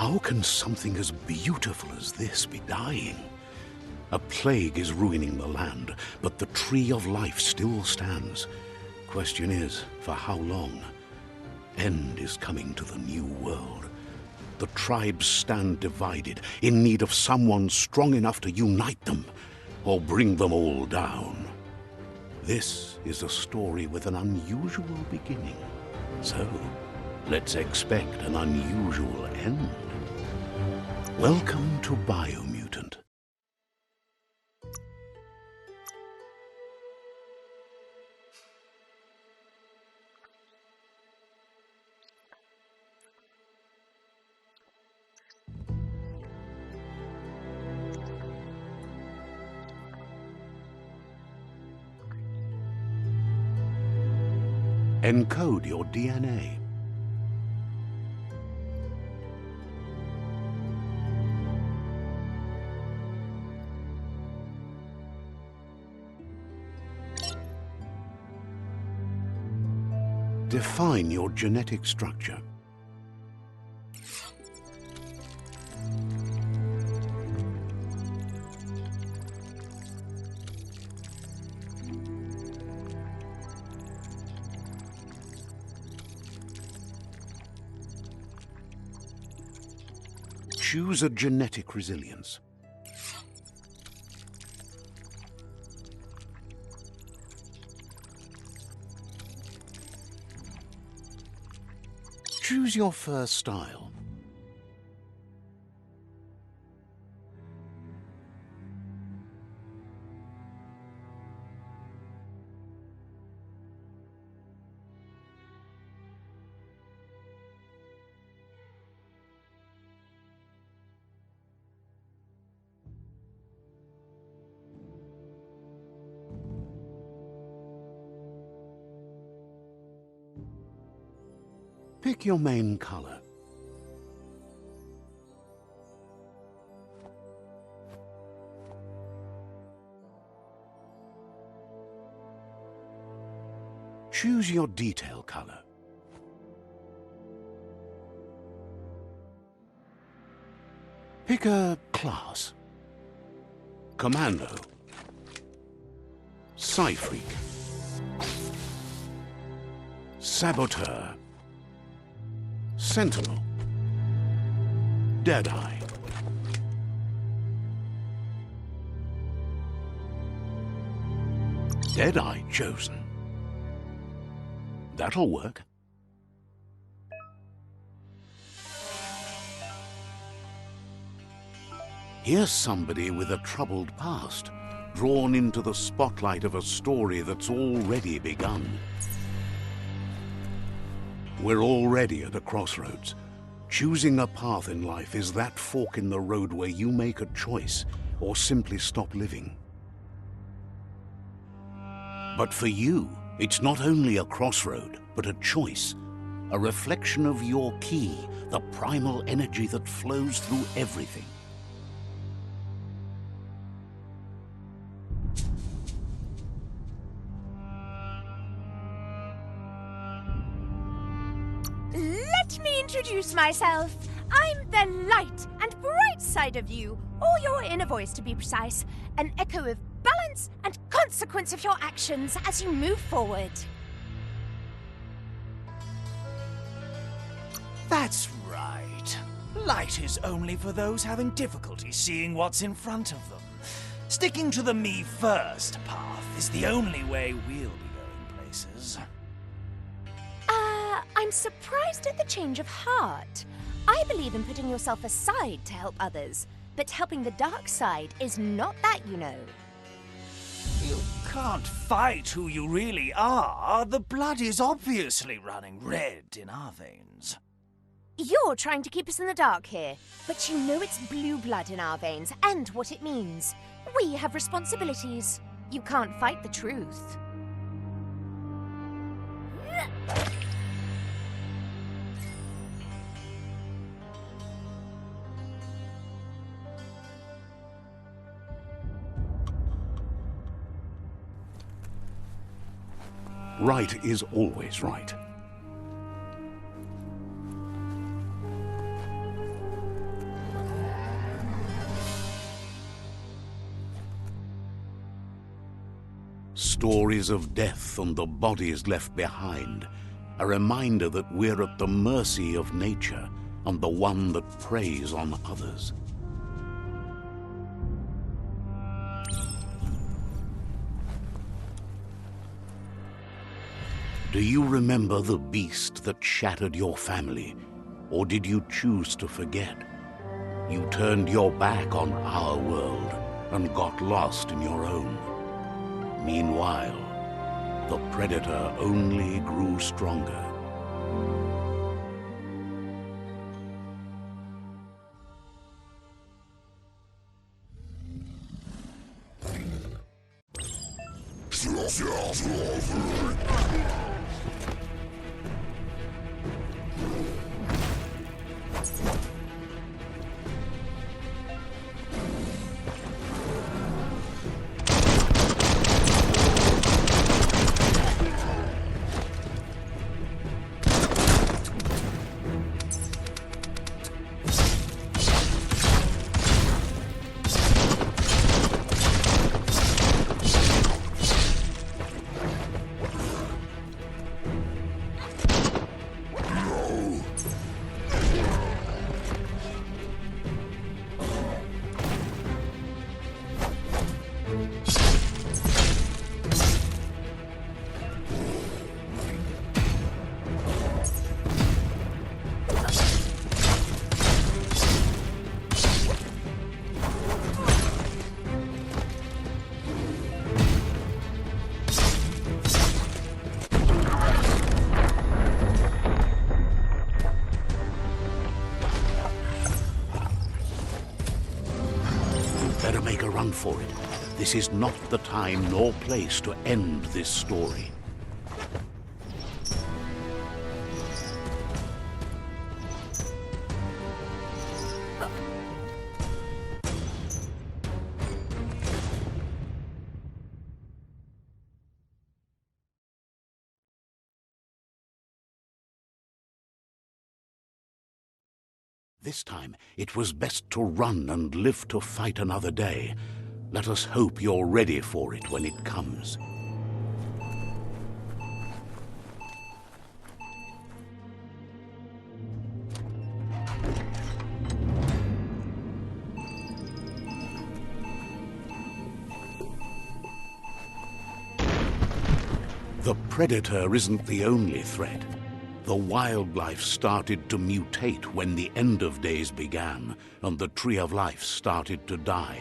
How can something as beautiful as this be dying? A plague is ruining the land, but the tree of life still stands. Question is, for how long? End is coming to the new world. The tribes stand divided, in need of someone strong enough to unite them, or bring them all down. This is a story with an unusual beginning. So, let's expect an unusual end. Welcome to Biomutant. Encode your DNA. Define your genetic structure. Choose a genetic resilience. Choose your first style. Pick your main color. Choose your detail color. Pick a class. Commando. Psy-Freak. Saboteur. Sentinel. Deadeye. Deadeye chosen. That'll work. Here's somebody with a troubled past, drawn into the spotlight of a story that's already begun. We're already at a crossroads. Choosing a path in life is that fork in the road where you make a choice or simply stop living. But for you, it's not only a crossroad, but a choice, a reflection of your key, the primal energy that flows through everything. Let me introduce myself. I'm the light and bright side of you, or your inner voice to be precise, an echo of balance and consequence of your actions as you move forward. That's right. Light is only for those having difficulty seeing what's in front of them. Sticking to the me first path is the only way we'll be going places. I'm surprised at the change of heart. I believe in putting yourself aside to help others, but helping the dark side is not that, you know. You can't fight who you really are. The blood is obviously running red in our veins. You're trying to keep us in the dark here, but you know it's blue blood in our veins and what it means. We have responsibilities. You can't fight the truth. Right is always right. Stories of death and the bodies left behind. A reminder that we're at the mercy of nature and the one that preys on others. Do you remember the beast that shattered your family? Or did you choose to forget? You turned your back on our world and got lost in your own. Meanwhile, the predator only grew stronger. Better make a run for it. This is not the time nor place to end this story. This time, it was best to run and live to fight another day. Let us hope you're ready for it when it comes. The predator isn't the only threat. The wildlife started to mutate when the end of days began, and the tree of life started to die.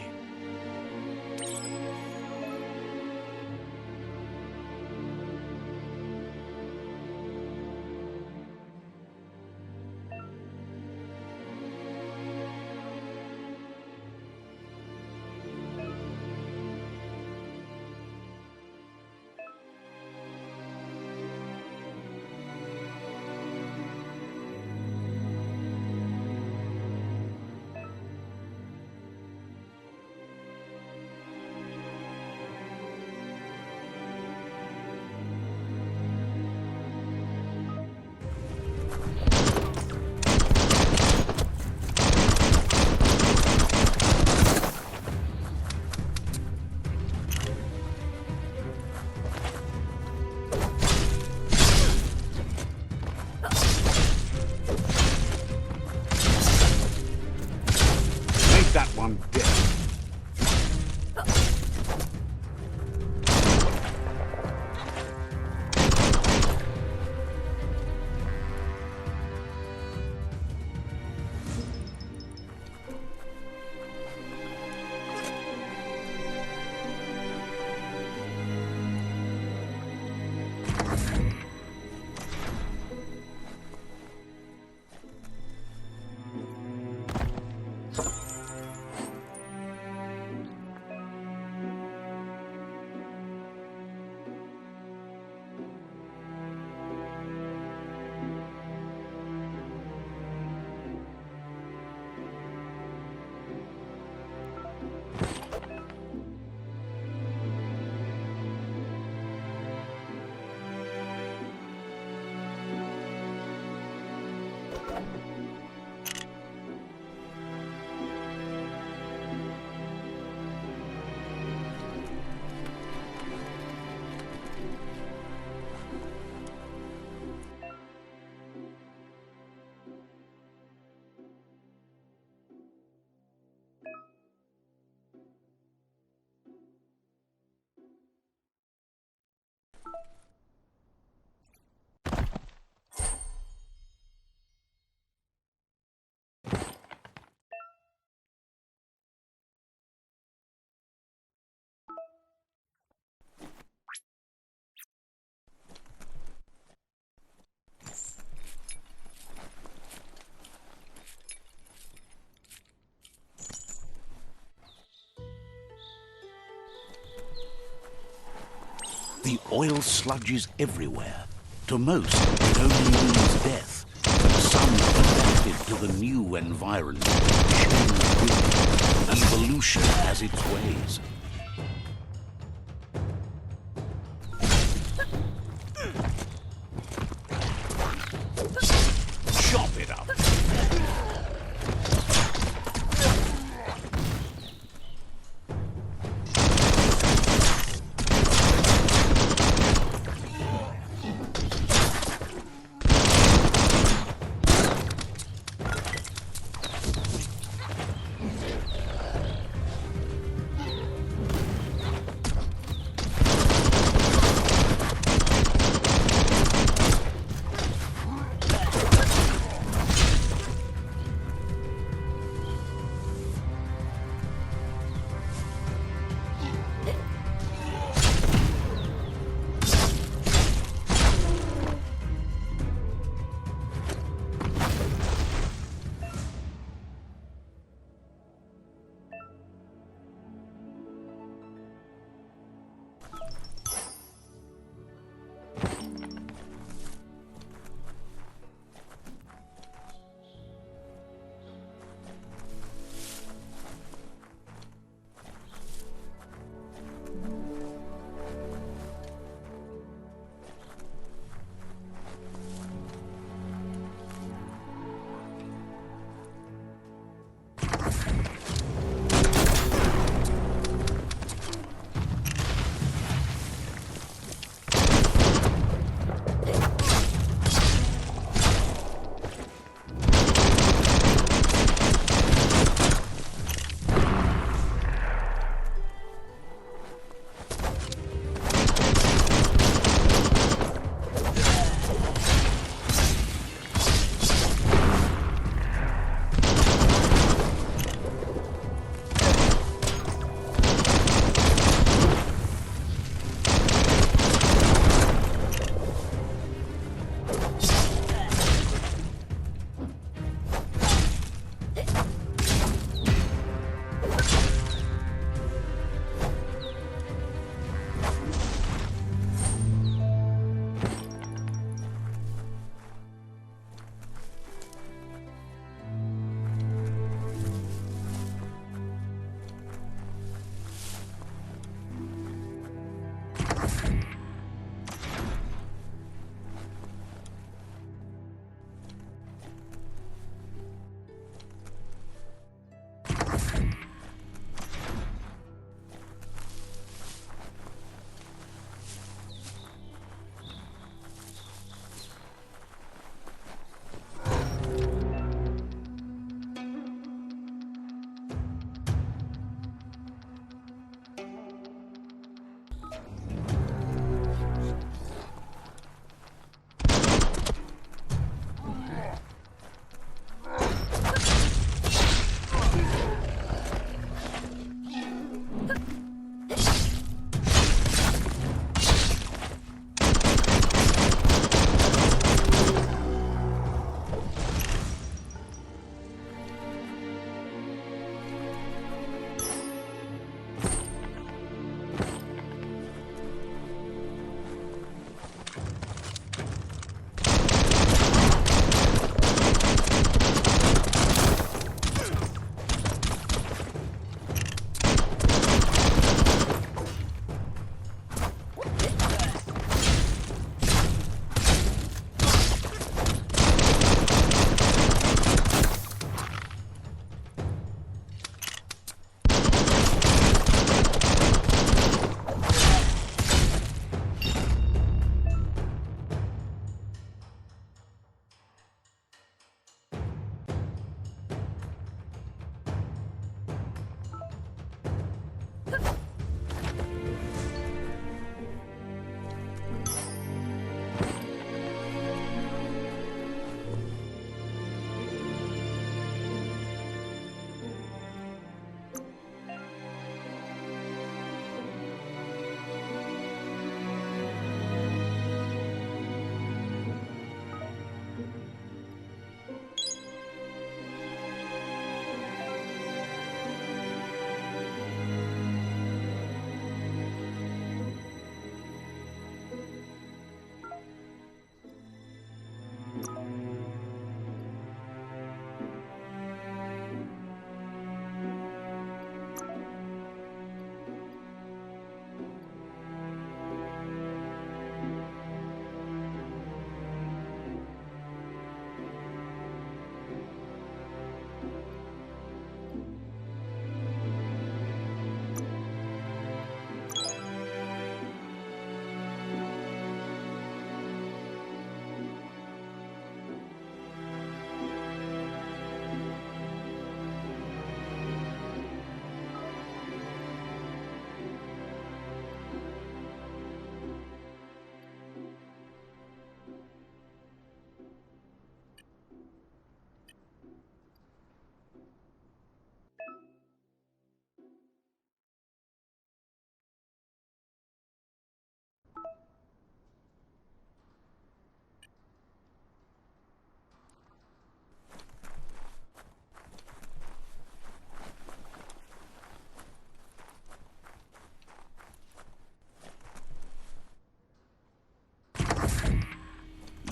The oil sludges everywhere. To most, it only means death. Some adapted to the new environment. Evolution has its ways. Chop it up.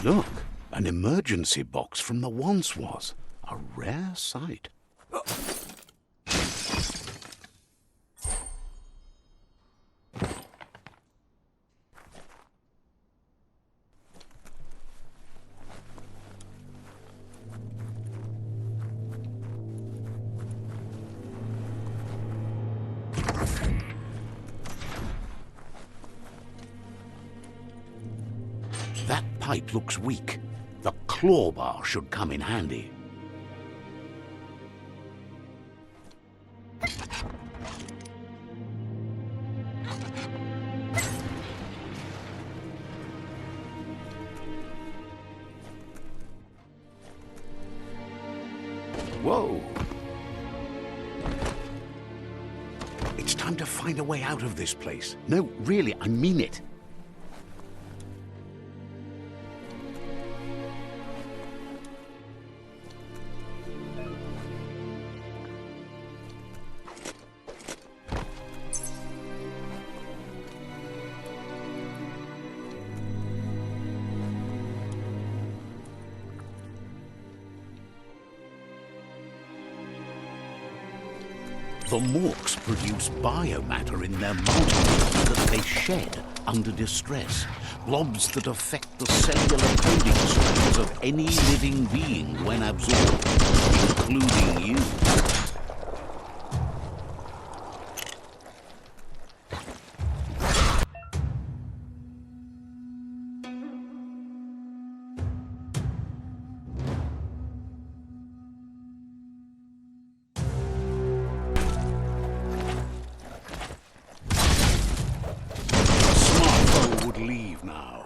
Look, an emergency box from the once was. A rare sight. That pipe looks weak. The claw bar should come in handy. Whoa! It's time to find a way out of this place. No, really, I mean it. The morks produce biomatter in their mountains that they shed under distress. Blobs that affect the cellular coding strands of any living being when absorbed, including you. Would leave now.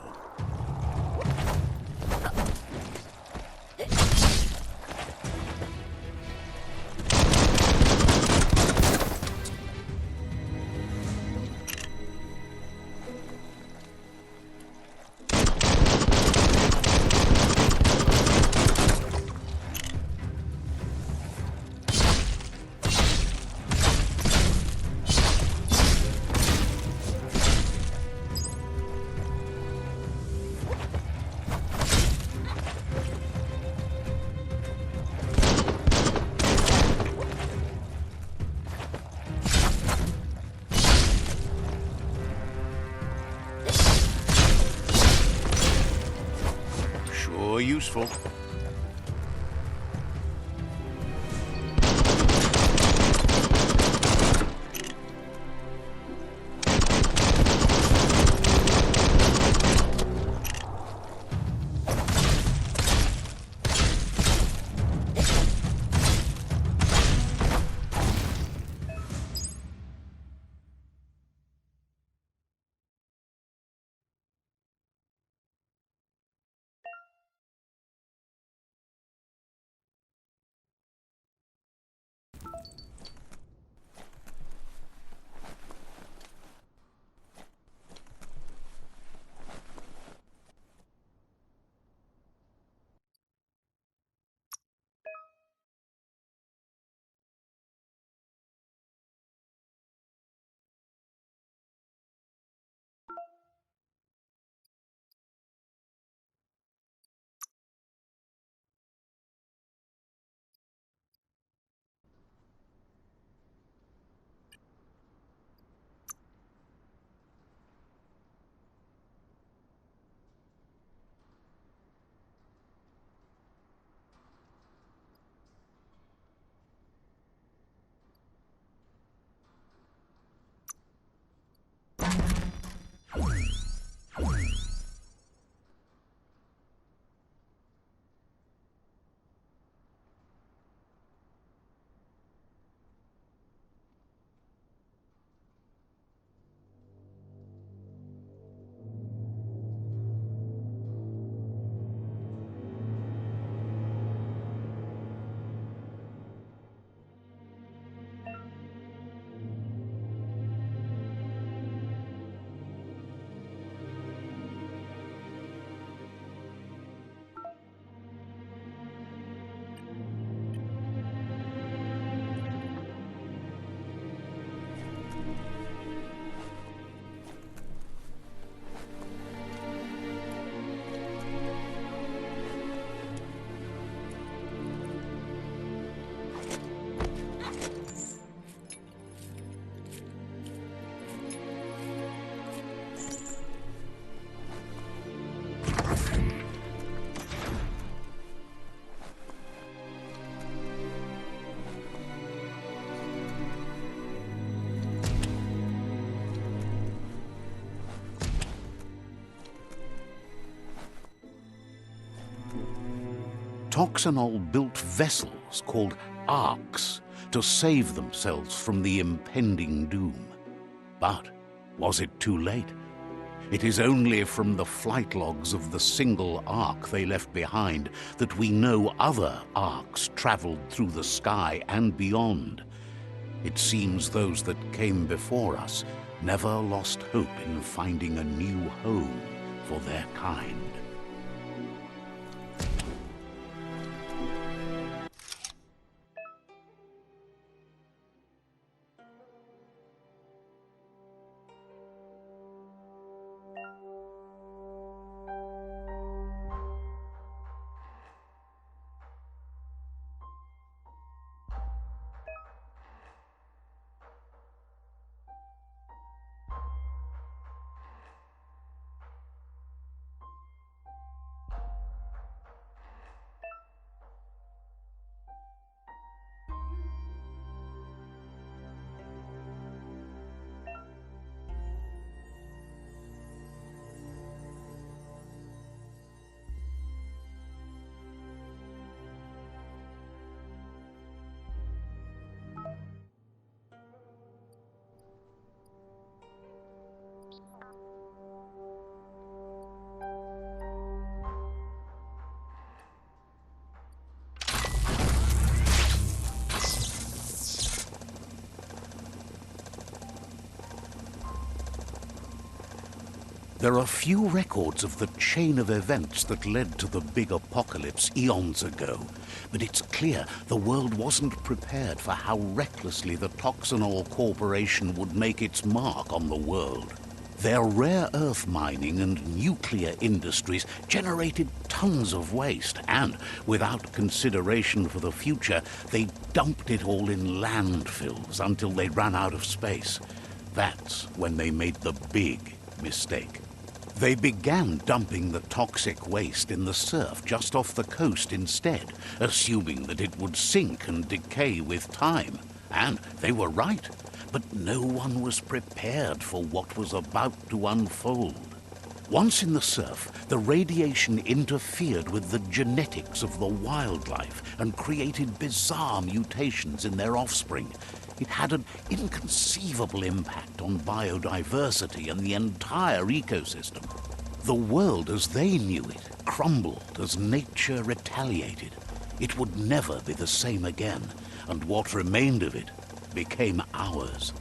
Sure useful. Toxanol built vessels called arks to save themselves from the impending doom. But was it too late? It is only from the flight logs of the single ark they left behind that we know other arks traveled through the sky and beyond. It seems those that came before us never lost hope in finding a new home for their kind. There are few records of the chain of events that led to the big apocalypse eons ago, but it's clear the world wasn't prepared for how recklessly the Toxanol Corporation would make its mark on the world. Their rare earth mining and nuclear industries generated tons of waste, and without consideration for the future, they dumped it all in landfills until they ran out of space. That's when they made the big mistake. They began dumping the toxic waste in the surf just off the coast instead, assuming that it would sink and decay with time. And they were right, but no one was prepared for what was about to unfold. Once in the surf, the radiation interfered with the genetics of the wildlife and created bizarre mutations in their offspring. It had an inconceivable impact on biodiversity and the entire ecosystem. The world as they knew it crumbled as nature retaliated. It would never be the same again, and what remained of it became ours.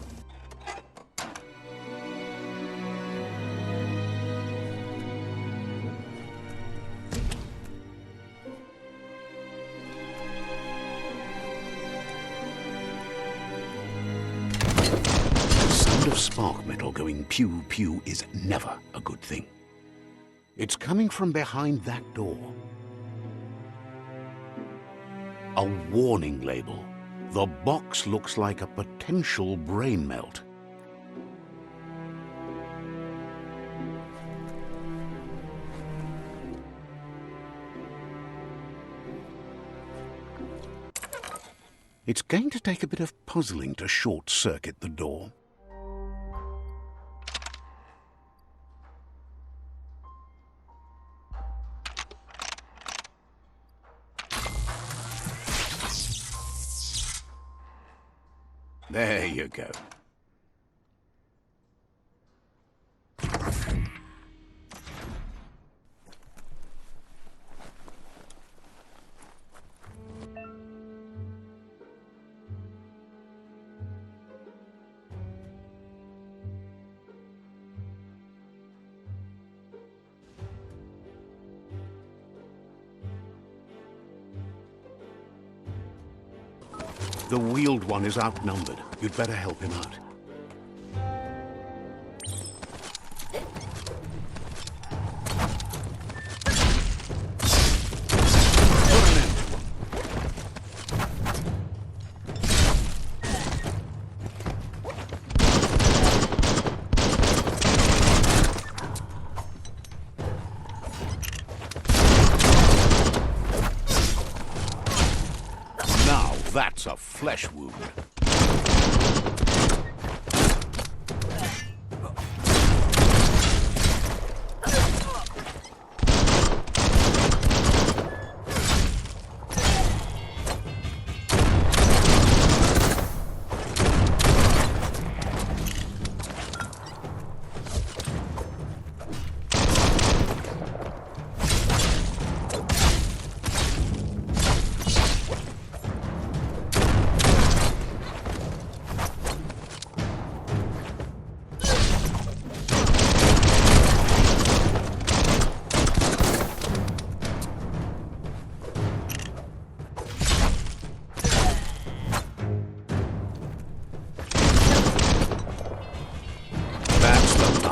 The sound of spark metal going pew-pew is never a good thing. It's coming from behind that door. A warning label. The box looks like a potential brain melt. It's going to take a bit of puzzling to short-circuit the door. There you go. The wheeled one is outnumbered. You'd better help him out. That's a flesh wound.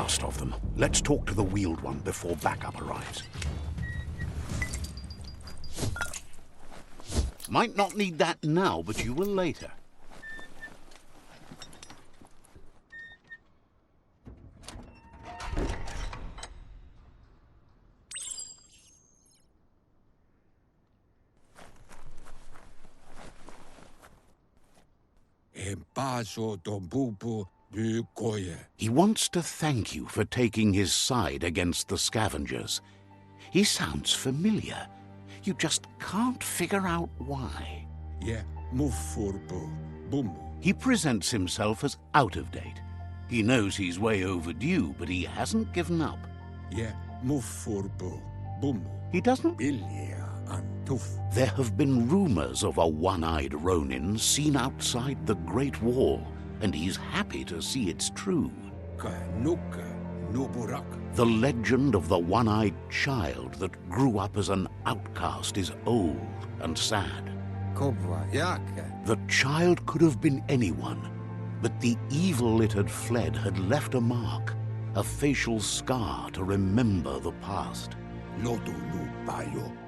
last of them. Let's talk to the wheeled one before backup arrives. Might not need that now, but you will later. He wants to thank you for taking his side against the scavengers. He sounds familiar. You just can't figure out why. He presents himself as out of date. He knows he's way overdue, but he hasn't given up. He doesn't. There have been rumors of a one-eyed Ronin seen outside the Great Wall, and he's happy to see it's true. The legend of the one-eyed child that grew up as an outcast is old and sad. The child could have been anyone, but the evil it had fled had left a mark, a facial scar to remember the past.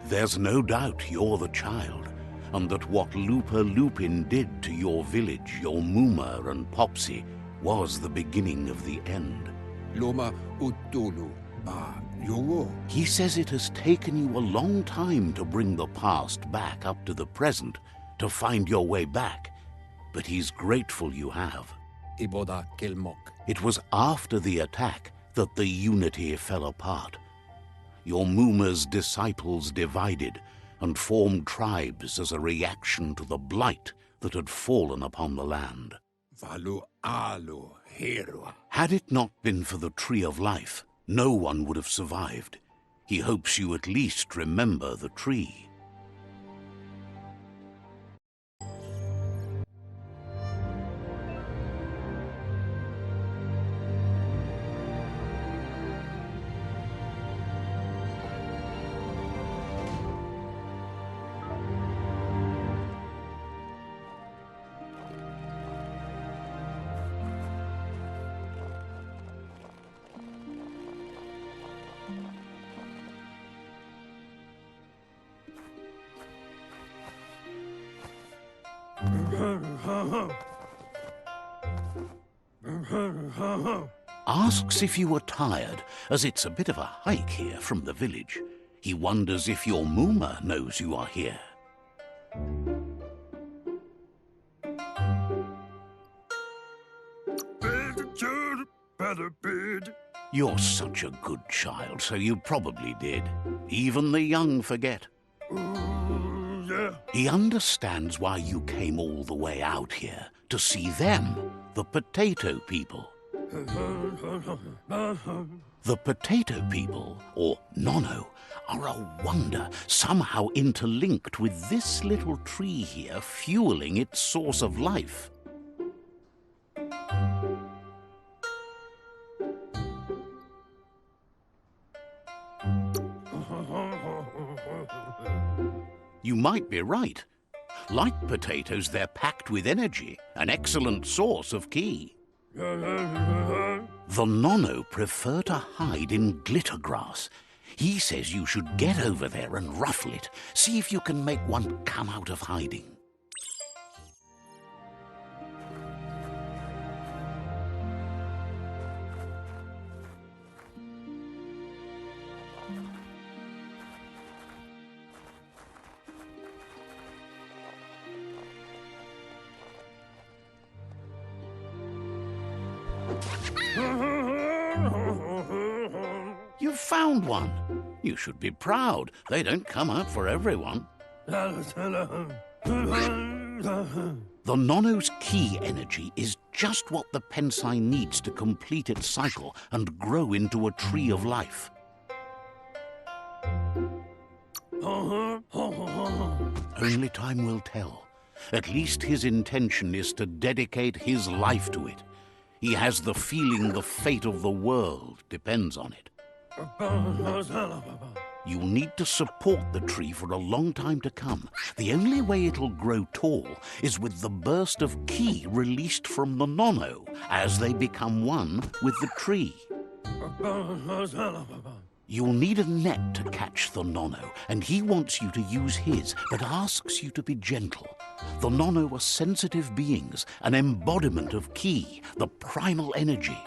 There's no doubt you're the child, and that what Lupa Lupin did to your village, your Muma and Popsy, was the beginning of the end. He says it has taken you a long time to bring the past back up to the present, to find your way back, but he's grateful you have. It was after the attack that the unity fell apart. Your Muma's disciples divided and formed tribes as a reaction to the blight that had fallen upon the land. Had it not been for the Tree of Life, no one would have survived. He hopes you at least remember the tree. Asks if you were tired, as it's a bit of a hike here from the village. He wonders if your Muma knows you are here. You're such a good child, so you probably did. Even the young forget. He understands why you came all the way out here, to see them, the potato people. The potato people, or Nono, are a wonder, somehow interlinked with this little tree here fueling its source of life. You might be right. Like potatoes, they're packed with energy, an excellent source of ki. The Nono prefer to hide in glitter grass. He says you should get over there and ruffle it. See if you can make one come out of hiding. You've found one. You should be proud. They don't come out for everyone. The Nono's ki energy is just what the Pensai needs to complete its cycle and grow into a tree of life. Only time will tell. At least his intention is to dedicate his life to it. He has the feeling the fate of the world depends on it. You'll need to support the tree for a long time to come. The only way it'll grow tall is with the burst of ki released from the Nono as they become one with the tree. You'll need a net to catch the Nono, and he wants you to use his, but asks you to be gentle. The Nono are sensitive beings, an embodiment of Ki, the primal energy.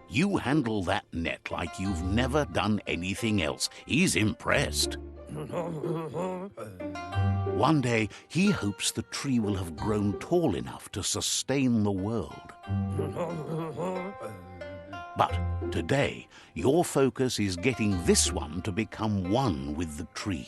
You handle that net like you've never done anything else. He's impressed. One day, he hopes the tree will have grown tall enough to sustain the world. But today, your focus is getting this one to become one with the tree.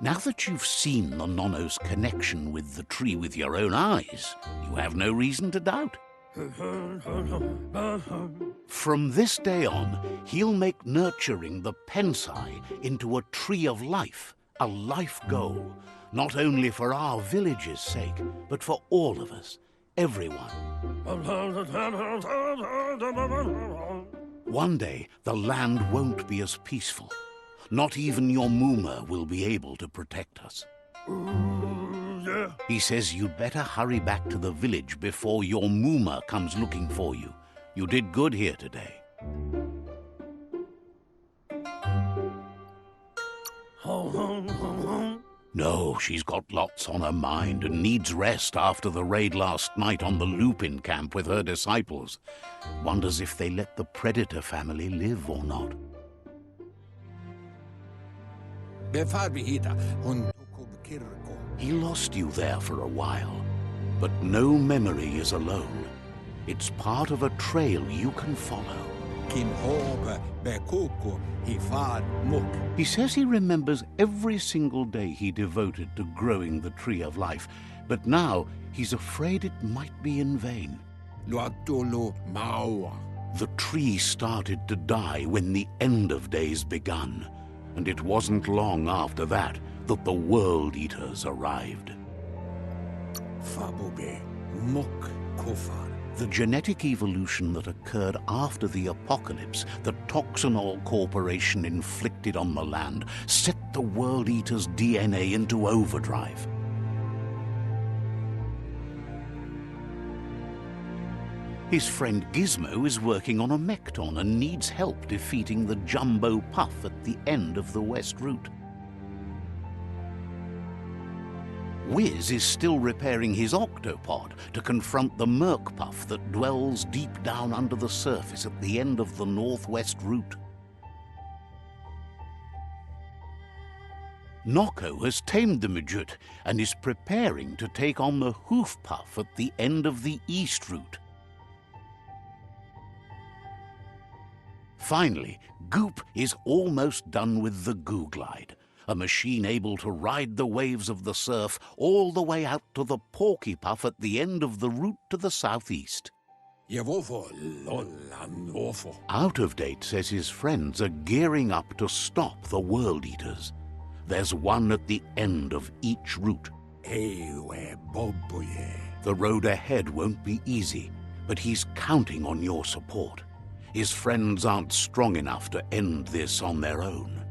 Now that you've seen the Nono's connection with the tree with your own eyes, you have no reason to doubt. From this day on, he'll make nurturing the Pensai into a tree of life, a life goal, not only for our village's sake, but for all of us, everyone. One day, the land won't be as peaceful. Not even your Moomer will be able to protect us. He says you'd better hurry back to the village before your Moomer comes looking for you. You did good here today. No, she's got lots on her mind and needs rest after the raid last night on the Lupin camp with her disciples. Wonders if they let the Predator family live or not. He lost you there for a while, but no memory is alone. It's part of a trail you can follow. He says he remembers every single day he devoted to growing the Tree of Life, but now he's afraid it might be in vain. The tree started to die when the end of days begun. And it wasn't long after that that the World Eaters arrived. The genetic evolution that occurred after the apocalypse the Toxinol Corporation inflicted on the land set the World Eaters' DNA into overdrive. His friend Gizmo is working on a Mekton and needs help defeating the Jumbo Puff at the end of the West Route. Wiz is still repairing his Octopod to confront the Merc Puff that dwells deep down under the surface at the end of the Northwest Route. Nocco has tamed the Midget and is preparing to take on the Hoof Puff at the end of the East Route. Finally, Goop is almost done with the Googlide, a machine able to ride the waves of the surf all the way out to the Porky Puff at the end of the route to the southeast. Out of Date says his friends are gearing up to stop the World Eaters. There's one at the end of each route. The road ahead won't be easy, but he's counting on your support. His friends aren't strong enough to end this on their own.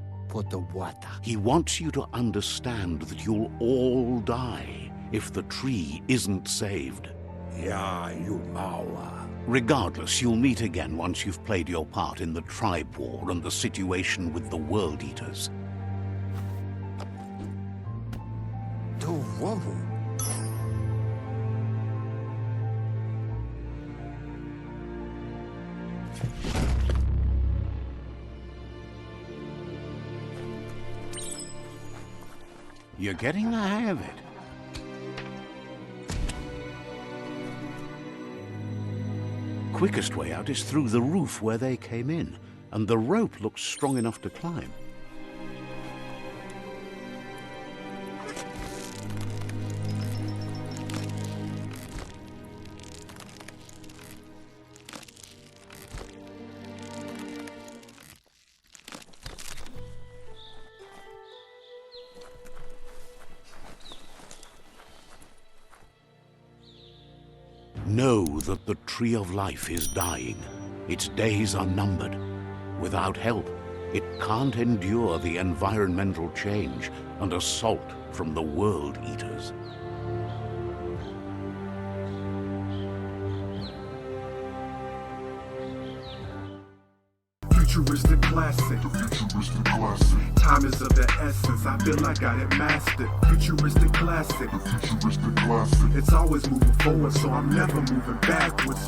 He wants you to understand that you'll all die if the tree isn't saved. Regardless, you'll meet again once you've played your part in the tribe war and the situation with the World Eaters. You're getting the hang of it. Quickest way out is through the roof where they came in, and the rope looks strong enough to climb. Know that the Tree of Life is dying. Its days are numbered. Without help, it can't endure the environmental change and assault from the World Eaters. Futuristic classic. Futuristic classic. Time is of the essence. I feel I got it mastered. Futuristic classic. Futuristic classic. It's always moving forward, so I'm never moving backwards.